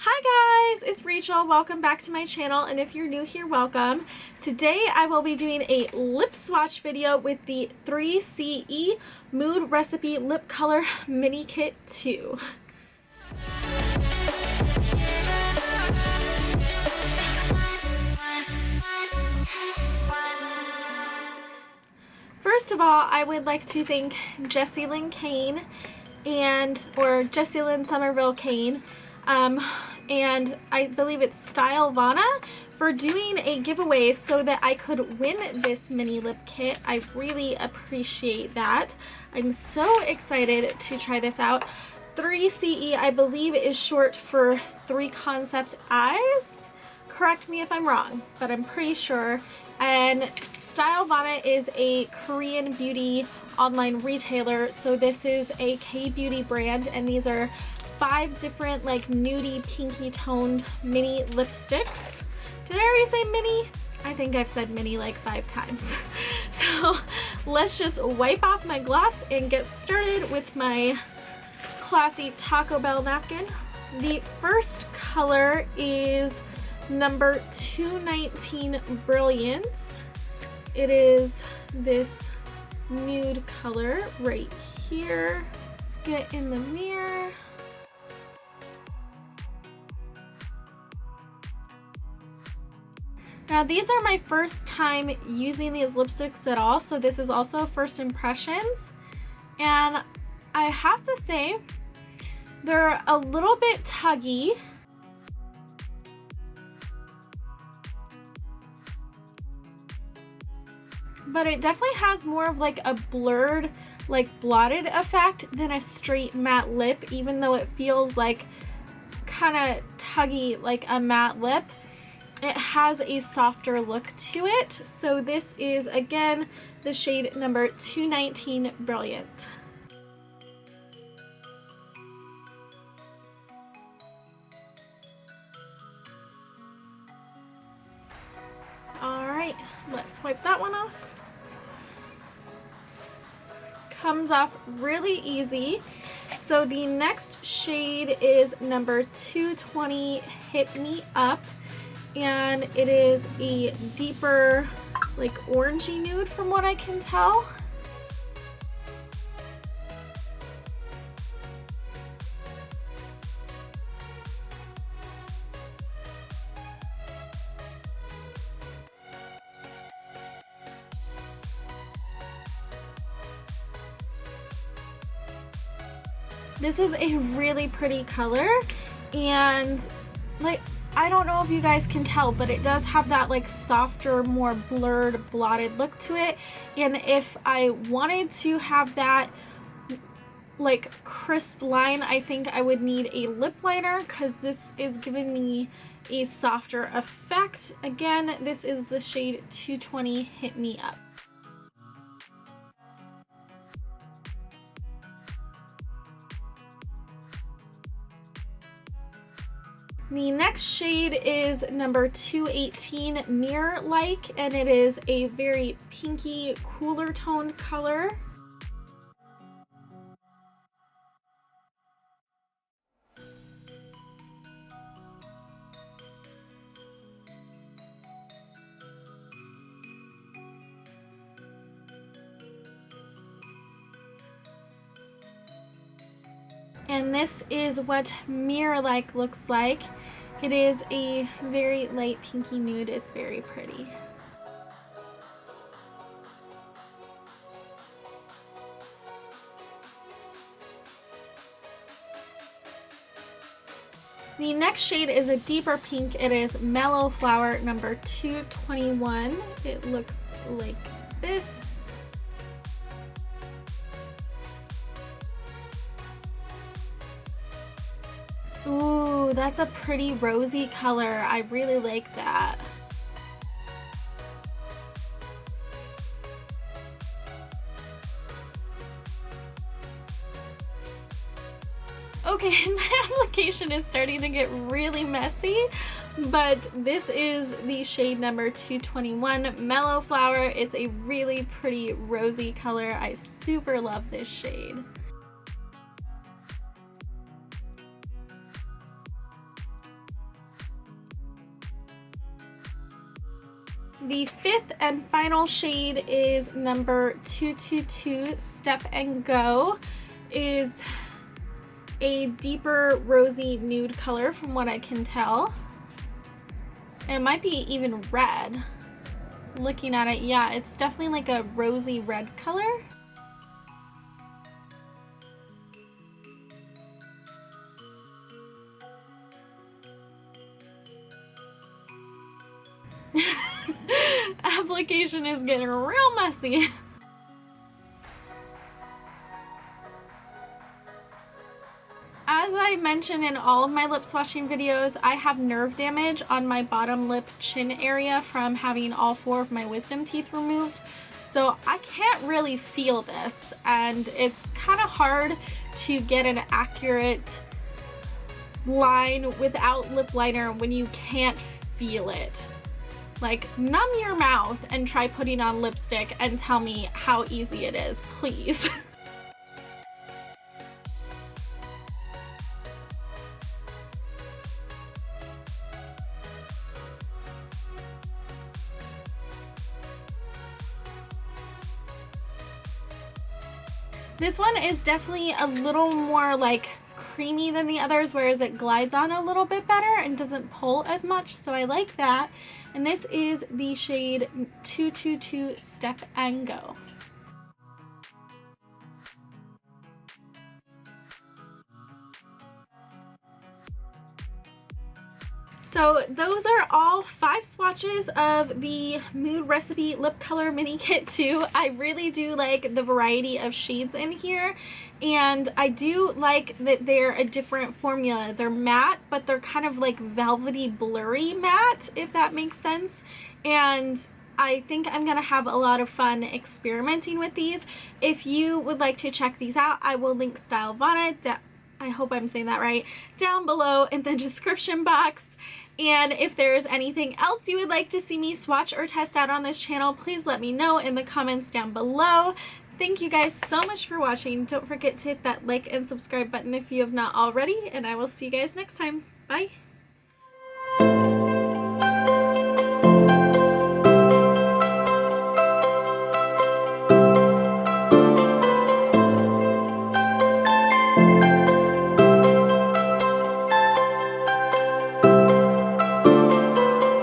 Hi guys, it's Rachel. Welcome back to my channel, and if you're new here, welcome. Today I will be doing a lip swatch video with the 3CE Mood Recipe Lip Color Mini Kit 2. First of all, I would like to thank Jessie Lynn Kane or Jessie Lynn Somerville Kane, and I believe it's Stylevana, for doing a giveaway so that I could win this mini lip kit. I really appreciate that. I'm so excited to try this out. 3CE, I believe, is short for 3 Concept Eyes. Correct me if I'm wrong, but I'm pretty sure. And Stylevana is a Korean beauty online retailer, so this is a K-beauty brand, and these are 5 different like nudie pinky toned mini lipsticks. Did I already say mini? I think I've said mini like 5 times. So let's just wipe off my gloss and get started with my classy Taco Bell napkin. The first color is number 219 Brilliance. It is this nude color right here. Let's get in the mirror. Now these are my first time using these lipsticks at all, so this is also first impressions, and I have to say they're a little bit tuggy. But it definitely has more of like a blurred, like blotted effect than a straight matte lip, even though it feels like kind of tuggy like a matte lip. It has a softer look to it. So this is, again, the shade number 219 Brilliant. Alright, let's wipe that one off. Comes off really easy. So the next shade is number 220 Hit Me Up, and it is a deeper like orangey nude from what I can tell. This is a really pretty color, and like, I don't know if you guys can tell, but it does have that like softer, more blurred, blotted look to it. And if I wanted to have that like crisp line, I think I would need a lip liner, because this is giving me a softer effect. Again, this is the shade 220 Hit Me Up. The next shade is number 218 Mirror Like, and it is a very pinky, cooler toned color. And this is what Mirror Like looks like. It is a very light pinky nude. It's very pretty. The next shade is a deeper pink. It is Mellow Flower number 221. It looks like this. Ooh, that's a pretty rosy color. I really like that. Okay, my application is starting to get really messy, but this is the shade number 221 Mellow Flower. It's a really pretty rosy color. I super love this shade. The fifth and final shade is number 222 Step and Go. Is a deeper rosy nude color from what I can tell. And it might be even red. Looking at it, yeah, it's definitely like a rosy red color. Application is getting real messy. As I mentioned in all of my lip swatching videos, I have nerve damage on my bottom lip chin area from having all 4 of my wisdom teeth removed. So I can't really feel this, and it's kind of hard to get an accurate line without lip liner when you can't feel it. Like, numb your mouth and try putting on lipstick and tell me how easy it is, please. This one is definitely a little more like creamy than the others, whereas it glides on a little bit better and doesn't pull as much, so I like that. And this is the shade 222 Step and Go. So those are all 5 swatches of the Mood Recipe Lip Color Mini Kit 2. I really do like the variety of shades in here, and I do like that they're a different formula. They're matte, but they're kind of like velvety blurry matte, if that makes sense. And I think I'm gonna have a lot of fun experimenting with these. If you would like to check these out, I will link Stylovana, I hope I'm saying that right, down below in the description box. And if there's anything else you would like to see me swatch or test out on this channel, please let me know in the comments down below. Thank you guys so much for watching. Don't forget to hit that like and subscribe button if you have not already, and I will see you guys next time. Bye!